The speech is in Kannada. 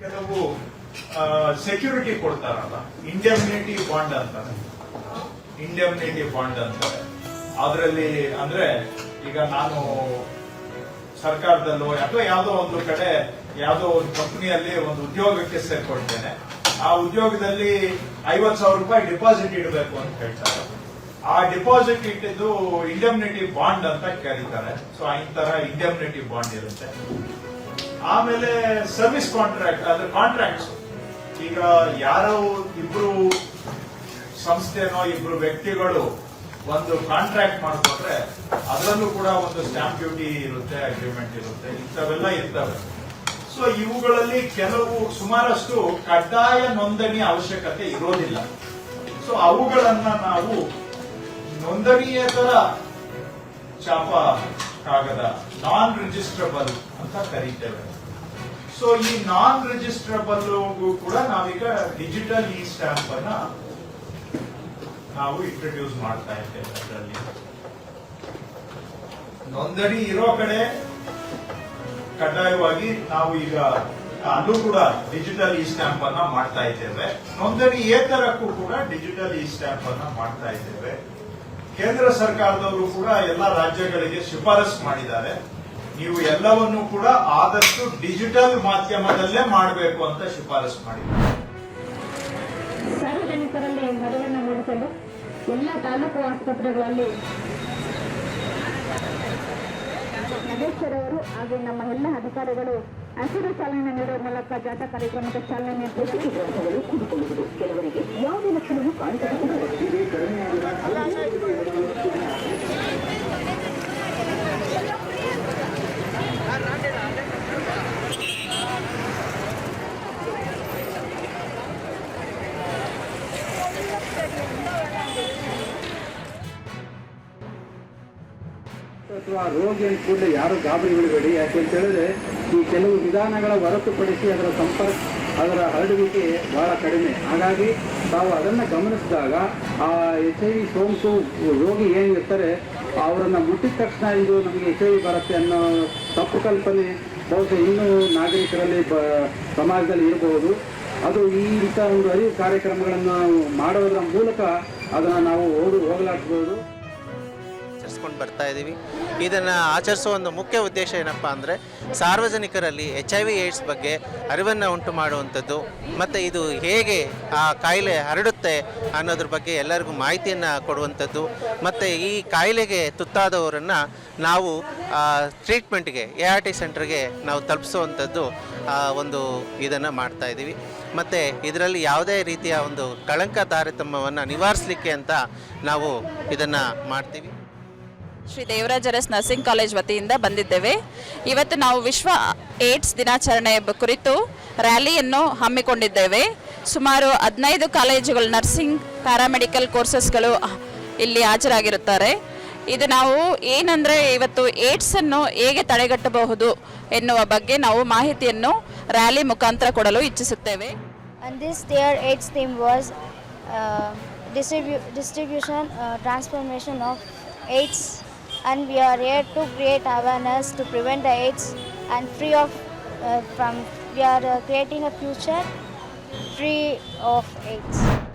ಕೆಲವು ಸೆಕ್ಯೂರಿಟಿ ಕೊಡ್ತಾರಲ್ಲ, ಇಂಡೆಮ್ನಿಟಿ ಬಾಂಡ್ ಅಂತಾರೆ. ಇಂಡೆಮ್ನಿಟಿ ಬಾಂಡ್ ಅಂತಾರೆ. ಅದರಲ್ಲಿ ಅಂದ್ರೆ ಈಗ ನಾನು ಸರ್ಕಾರದಲ್ಲೋ ಅಥವಾ ಯಾವುದೋ ಒಂದು ಕಡೆ ಯಾವುದೋ ಒಂದು ಕಂಪನಿಯಲ್ಲಿ ಒಂದು ಉದ್ಯೋಗಕ್ಕೆ ಸೇರ್ಕೊಳ್ತೇನೆ. ಆ ಉದ್ಯೋಗದಲ್ಲಿ 50,000 ರೂಪಾಯಿ ಡಿಪಾಸಿಟ್ ಇಡಬೇಕು ಅಂತ ಹೇಳ್ತಾರೆ. ಆ ಡಿಪಾಸಿಟ್ ಇಟ್ಟಿದ್ದು ಇಂಡೆಮ್ನಿಟಿ ಬಾಂಡ್ ಅಂತ ಕರೀತಾರೆ. ಸೊ ಇಂತರ ಇಂಡೆಮ್ನಿಟಿ ಬಾಂಡ್ ಇರುತ್ತೆ. ಆಮೇಲೆ ಸರ್ವಿಸ್ ಕಾಂಟ್ರಾಕ್ಟ್, ಅಂದ್ರೆ ಕಾಂಟ್ರಾಕ್ಟ್ಸ್. ಈಗ ಯಾರೋ ಇಬ್ರು ಸಂಸ್ಥೆನೋ ಇಬ್ರು ವ್ಯಕ್ತಿಗಳು ಒಂದು ಕಾಂಟ್ರಾಕ್ಟ್ ಮಾಡಿಕೊಂಡ್ರೆ ಅದರಲ್ಲೂ ಕೂಡ ಒಂದು ಸ್ಟಾಂಪ್ ಡ್ಯೂಟಿ ಇರುತ್ತೆ, ಅಗ್ರಿಮೆಂಟ್ ಇರುತ್ತೆ, ಇಂಥವೆಲ್ಲ ಇರ್ತವೆ. ಸೊ ಇವುಗಳಲ್ಲಿ ಕೆಲವು ಸುಮಾರಷ್ಟು ಕಡ್ಡಾಯ ನೋಂದಣಿ ಅವಶ್ಯಕತೆ ಇರೋದಿಲ್ಲ. ಸೊ ಅವುಗಳನ್ನ ನಾವು ನೋಂದಣಿಯೇತರ ಚಾಪ ಕಾಗದ, ನಾನ್ ರಿಜಿಸ್ಟ್ರಬಲ್ ಅಂತ ಕರೀತೇವೆ. ಸೊ ಈ ನಾನ್ ರಿಜಿಸ್ಟ್ರಬಲ್ ಕೂಡ ನಾವೀಗ ಡಿಜಿಟಲ್ ಇ ಸ್ಟ್ಯಾಂಪ್ ಅನ್ನ ನಾವು ಇಂಟ್ರೊಡ್ಯೂಸ್ ಮಾಡ್ತಾ ಇದ್ದೇವೆ. ಅದರಲ್ಲಿ ನೋಂದಣಿ ಇರೋ ಕಡೆ ಕಡ್ಡಾಯವಾಗಿ ನಾವು ಈಗ ಅಲ್ಲೂ ಕೂಡ ಡಿಜಿಟಲ್ ಇ ಸ್ಟ್ಯಾಂಪ್ ಅನ್ನ ಮಾಡ್ತಾ ಇದ್ದೇವೆ. ನೋಂದಣಿ ಏತರಕ್ಕೂ ಕೂಡ ಡಿಜಿಟಲ್ ಇ ಸ್ಟ್ಯಾಂಪ್ ಅನ್ನ ಮಾಡ್ತಾ ಇದ್ದೇವೆ. ಕೇಂದ್ರ ಸರ್ಕಾರದವರು ಕೂಡ ಎಲ್ಲ ರಾಜ್ಯಗಳಿಗೆ ಶಿಫಾರಸು ಮಾಡಿದ್ದಾರೆ. ನೀವು ಎಲ್ಲವನ್ನೂ ಕೂಡ ಆದಷ್ಟು ಡಿಜಿಟಲ್ ಮಾಧ್ಯಮದಲ್ಲೇ ಮಾಡಬೇಕು ಅಂತ ಶಿಫಾರಸು ಮಾಡಿದ್ದಾರೆ. ಸಾರ್ವಜನಿಕರಲ್ಲಿ ಅರಿವನ್ನು ಮೂಡಿಸಲು ಎಲ್ಲ ತಾಲೂಕು ಆಸ್ಪತ್ರೆಗಳಲ್ಲಿ ನಗೇಶ್ವರವರು ಹಾಗೂ ನಮ್ಮ ಎಲ್ಲ ಅಧಿಕಾರಿಗಳು ಹಸಿರು ಚಾಲನೆ ನೀಡುವ ಮೂಲಕ ಜಾಥಾ ಕಾರ್ಯಕ್ರಮಕ್ಕೆ ಚಾಲನೆ ನೀಡುತ್ತಿದ್ದು ಕೆಲವರಿಗೆ ಯಾವುದೇ ಲಕ್ಷಣವೂ ಅಥವಾ ರೋಗಿ ಕೂಡಲೇ ಯಾರು ಗಾಬರಿ ಬಿಡಬೇಡಿ. ಯಾಕೆಂತ ಹೇಳಿದ್ರೆ ಈ ಕೆಲವು ವಿಧಾನಗಳ ಹೊರತುಪಡಿಸಿ ಅದರ ಹರಡುವಿಕೆ ಬಹಳ ಕಡಿಮೆ. ಹಾಗಾಗಿ ತಾವು ಅದನ್ನು ಗಮನಿಸಿದಾಗ ಆ HIV ಸೋಂಕು ರೋಗಿ ಏನಿರ್ತಾರೆ ಅವರನ್ನು ಮುಟ್ಟಿದ ತಕ್ಷಣ ಇದು ನಮಗೆ HIV ಬರುತ್ತೆ ಅನ್ನೋ ತಪ್ಪು ಕಲ್ಪನೆ ಬಹುಶಃ ಇನ್ನೂ ನಾಗರಿಕರಲ್ಲಿ ಸಮಾಜದಲ್ಲಿ ಇರಬಹುದು. ಅದು ಇಂಥ ಒಂದು ಅರಿವು ಕಾರ್ಯಕ್ರಮಗಳನ್ನು ಮಾಡೋದ್ರ ಮೂಲಕ ಅದನ್ನು ನಾವು ಹೋಗಲಾಡಿಸಬಹುದು. ಆಚರಿಸ್ಕೊಂಡು ಬರ್ತಾ ಇದ್ದೀವಿ. ಇದನ್ನು ಆಚರಿಸುವ ಒಂದು ಮುಖ್ಯ ಉದ್ದೇಶ ಏನಪ್ಪ ಅಂದರೆ ಸಾರ್ವಜನಿಕರಲ್ಲಿ HIV ಏಡ್ಸ್ ಬಗ್ಗೆ ಅರಿವನ್ನು ಉಂಟು ಮಾಡುವಂಥದ್ದು, ಮತ್ತು ಇದು ಹೇಗೆ ಆ ಕಾಯಿಲೆ ಹರಡುತ್ತೆ ಅನ್ನೋದ್ರ ಬಗ್ಗೆ ಎಲ್ಲರಿಗೂ ಮಾಹಿತಿಯನ್ನು ಕೊಡುವಂಥದ್ದು, ಮತ್ತು ಈ ಕಾಯಿಲೆಗೆ ತುತ್ತಾದವರನ್ನು ನಾವು ಟ್ರೀಟ್ಮೆಂಟ್ಗೆ ART ಸೆಂಟರ್ಗೆ ನಾವು ತಲುಪಿಸುವಂಥದ್ದು ಒಂದು ಇದನ್ನು ಮಾಡ್ತಾ ಇದ್ದೀವಿ. ಮತ್ತು ಇದರಲ್ಲಿ ಯಾವುದೇ ರೀತಿಯ ಒಂದು ಕಳಂಕ ತಾರತಮ್ಯವನ್ನು ನಿವಾರಿಸಲಿಕ್ಕೆ ಅಂತ ನಾವು ಇದನ್ನು ಮಾಡ್ತೀವಿ. ಶ್ರೀ ದೇವರಾಜ ಅರಸ್ ನರ್ಸಿಂಗ್ ಕಾಲೇಜ್ ವತಿಯಿಂದ ಬಂದಿದ್ದೇವೆ. ಇವತ್ತು ನಾವು ವಿಶ್ವ ಏಡ್ಸ್ ದಿನಾಚರಣೆ ಕುರಿತು ರ್ಯಾಲಿಯನ್ನು ಹಮ್ಮಿಕೊಂಡಿದ್ದೇವೆ. ಸುಮಾರು 15 ಕಾಲೇಜುಗಳು ನರ್ಸಿಂಗ್ ಪ್ಯಾರಾಮೆಡಿಕಲ್ ಕೋರ್ಸಸ್ಗಳು ಇಲ್ಲಿ ಹಾಜರಾಗಿರುತ್ತಾರೆ. ಇದು ನಾವು ಏನಂದರೆ ಇವತ್ತು ಏಡ್ಸನ್ನು ಹೇಗೆ ತಡೆಗಟ್ಟಬಹುದು ಎನ್ನುವ ಬಗ್ಗೆ ನಾವು ಮಾಹಿತಿಯನ್ನು ರ್ಯಾಲಿ ಮುಖಾಂತರ ಕೊಡಲು ಇಚ್ಛಿಸುತ್ತೇವೆ. And this year AIDS theme was distribution, transformation of AIDS, and we are here to create awareness to prevent the AIDS and free of we are creating a future free of AIDS.